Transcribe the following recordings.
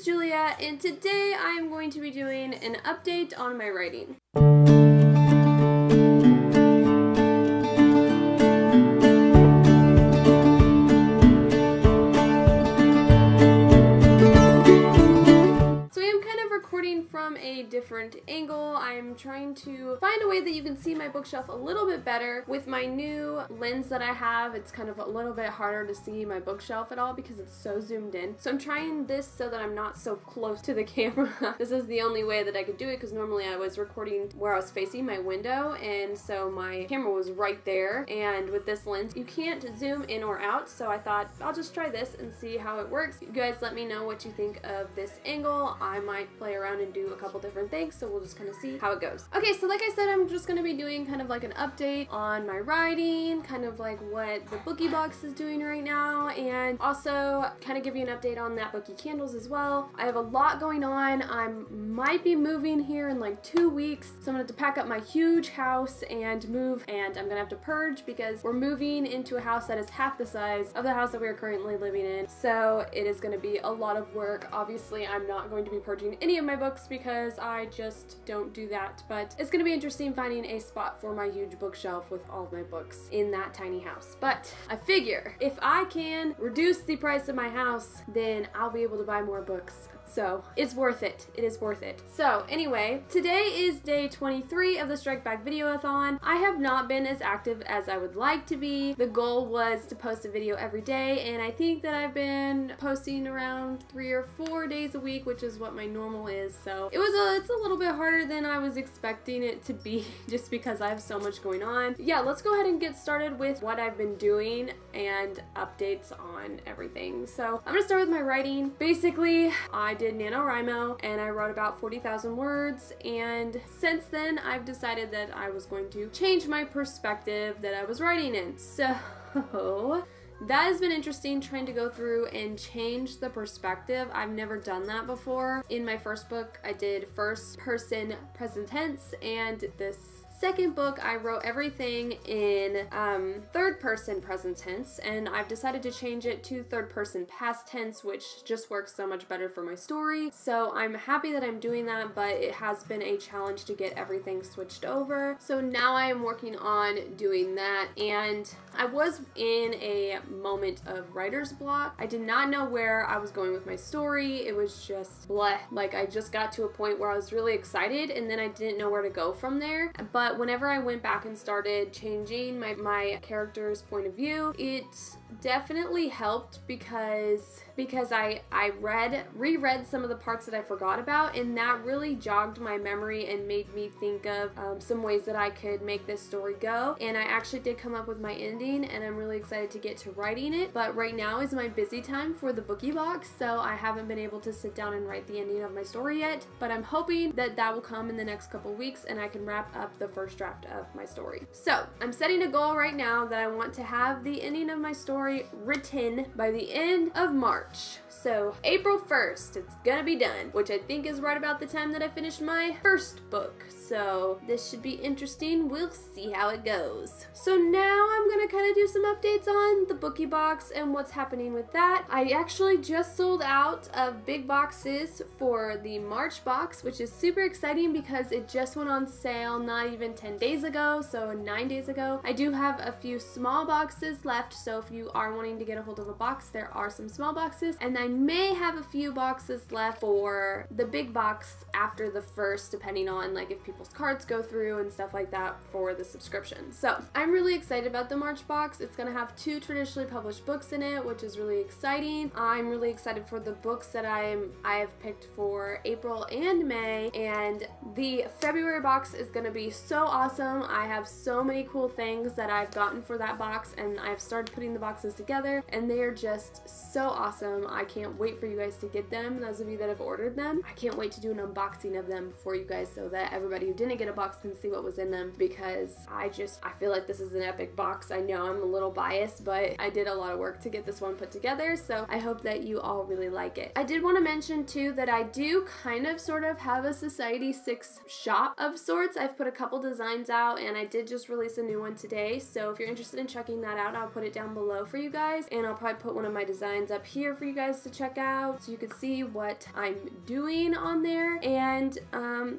is Julia, and today I am going to be doing an update on my writing. From a different angle. I'm trying to find a way that you can see my bookshelf a little bit better. With my new lens that I have, it's kind of a little bit harder to see my bookshelf at all because it's so zoomed in. So I'm trying this so that I'm not so close to the camera. This is the only way that I could do it because normally I was recording where I was facing my window, and so my camera was right there, and with this lens you can't zoom in or out, so I thought I'll just try this and see how it works. You guys let me know what you think of this angle. I might play around and do a couple different things, so we'll just kind of see how it goes. Okay, so like I said, I'm just going to be doing kind of like an update on my writing, kind of like what the Bookie box is doing right now, and also kind of give you an update on that Bookie candles as well. I have a lot going on. I might be moving here in like 2 weeks, so I'm gonna have to pack up my huge house and move, and I'm gonna have to purge because we're moving into a house that is half the size of the house that we are currently living in, so it is going to be a lot of work. Obviously, I'm not going to be purging any of my books because I just don't do that, but it's gonna be interesting finding a spot for my huge bookshelf with all of my books in that tiny house. But I figure if I can reduce the price of my house, then I'll be able to buy more books. So it's worth it. It is worth it. So anyway, today is day 23 of the Strike Back videoathon. I have not been as active as I would like to be. The goal was to post a video every day, and I think that I've been posting around 3 or 4 days a week, which is what my normal is. So it's a little bit harder than I was expecting it to be just because I have so much going on. Yeah, let's go ahead and get started with what I've been doing and updates on everything. So I'm gonna start with my writing. Basically, I did NaNoWriMo and I wrote about 40,000 words, and since then I've decided that I was going to change my perspective that I was writing in. So that has been interesting, trying to go through and change the perspective. I've never done that before. In my first book, I did first person present tense, and this second book, I wrote everything in third person present tense, and I've decided to change it to third person past tense, which just works so much better for my story. So I'm happy that I'm doing that, but it has been a challenge to get everything switched over. So now I am working on doing that, and I was in a moment of writer's block. I did not know where I was going with my story. It was just bleh. Like, I just got to a point where I was really excited, and then I didn't know where to go from there. But whenever I went back and started changing my character's point of view, it definitely helped because I reread some of the parts that I forgot about, and that really jogged my memory and made me think of some ways that I could make this story go. And I actually did come up with my ending, and I'm really excited to get to writing it. But right now is my busy time for the Bookie box, so I haven't been able to sit down and write the ending of my story yet, but I'm hoping that that will come in the next couple weeks and I can wrap up the first draft of my story. So I'm setting a goal right now that I want to have the ending of my story written by the end of March. So April 1st, it's gonna be done, which I think is right about the time that I finished my first book. So this should be interesting. We'll see how it goes. So now I'm gonna kind of do some updates on the Bookie box and what's happening with that. I actually just sold out of big boxes for the March box, which is super exciting because it just went on sale not even 10 days ago, so 9 days ago. I do have a few small boxes left, so if you are wanting to get a hold of a box, there are some small boxes, and I may have a few boxes left for the big box after the first, depending on like if people's cards go through and stuff like that for the subscription. So I'm really excited about the March box. It's gonna have 2 traditionally published books in it, which is really exciting. I'm really excited for the books that I have picked for April and May, and the February box is gonna be so awesome. I have so many cool things that I've gotten for that box, and I've started putting the boxes together, and they are just so awesome. I can't wait for you guys to get them. Those of you that have ordered them, I can't wait to do an unboxing of them for you guys so that everybody who didn't get a box can see what was in them, because I feel like this is an epic box. I know I'm a little biased, but I did a lot of work to get this one put together, so I hope that you all really like it. I did want to mention too that I do kind of sort of have a Society 6 shop of sorts. I've put a couple designs out, and I did just release a new one today, so if you're interested in checking that out, I'll put it down below for you guys, and I'll probably put one of my designs up here for you guys to check out so you can see what I'm doing on there. And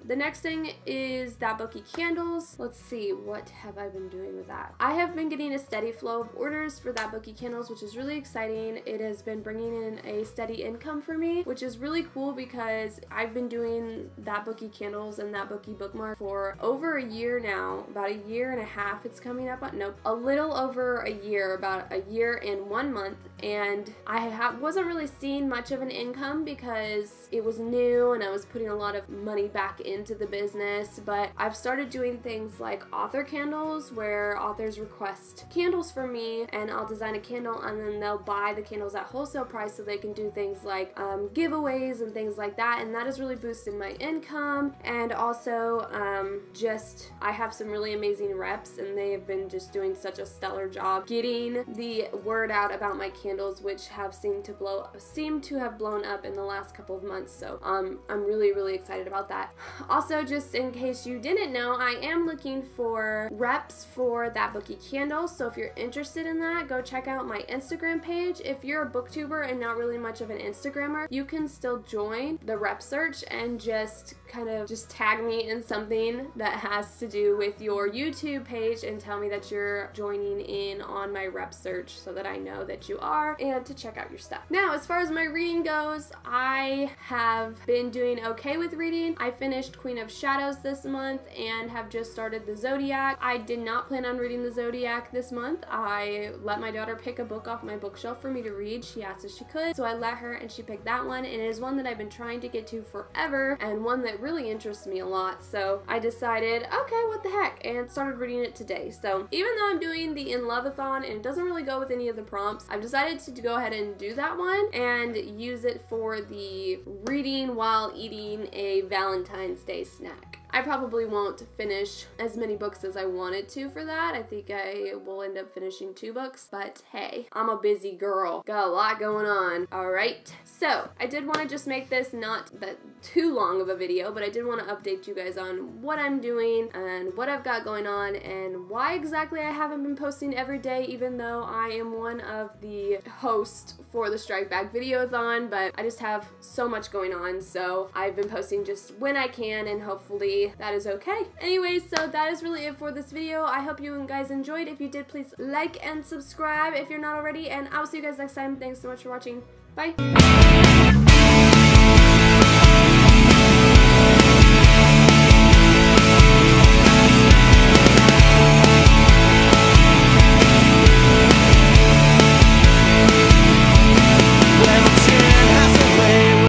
the next thing is that Bookie candles. Let's see, what have I been doing with that? I have been getting a steady flow of orders for that Bookie candles, which is really exciting. It has been bringing in a steady income for me, which is really cool because I've been doing that Bookie candles and that Bookie bookmark for over a year now, about a year and a half it's coming up on, nope, a little over a year, about a year and 1 month, and I wasn't really seeing much of an income because it was new and I was putting a lot of money back into the business. But I've started doing things like author candles, where authors request candles from me and I'll design a candle and then they'll buy the candles at wholesale price so they can do things like giveaways and things like that, and that has really boosted my income. And also I have some really amazing reps and they have been just doing such a stellar job getting the word out about my candles, which have seemed to have blown up in the last couple of months. So I'm really excited about that. Also, just in case you didn't know, I am looking for reps for that Bookie candle, so if you're interested in that, go check out my Instagram page. If you're a booktuber and not really much of an Instagrammer, you can still join the rep search and just tag me in something that has to do with your YouTube page and tell me that you're joining in on my rep search so that I know that you are, and to check out your stuff. Now, as far as my reading goes, I have been doing okay with reading. I finished Queen of Shadows this month and have just started the Zodiac. I did not plan on reading the Zodiac this month. I let my daughter pick a book off my bookshelf for me to read. She asked if she could, so I let her and she picked that one, and it is one that I've been trying to get to forever and one that really interests me a lot. So I decided, okay, what the heck, and started reading it today. So even though I'm doing the In Love-a-thon and it doesn't really go with any of the prompts, I've decided to go ahead and do that one and use it for the reading while eating a Valentine's Day snack. I probably won't finish as many books as I wanted to for that. I think I will end up finishing 2 books, but hey, I'm a busy girl. Got a lot going on. Alright, so I did want to just make this not that too long of a video, but I did want to update you guys on what I'm doing and what I've got going on and why exactly I haven't been posting every day, even though I am one of the hosts for the Strike Back Videoathon, but I just have so much going on, so I've been posting just when I can, and hopefully that is okay. Anyways, so that is really it for this video. I hope you guys enjoyed. If you did, please like and subscribe if you're not already, and I'll see you guys next time. Thanks so much for watching. Bye!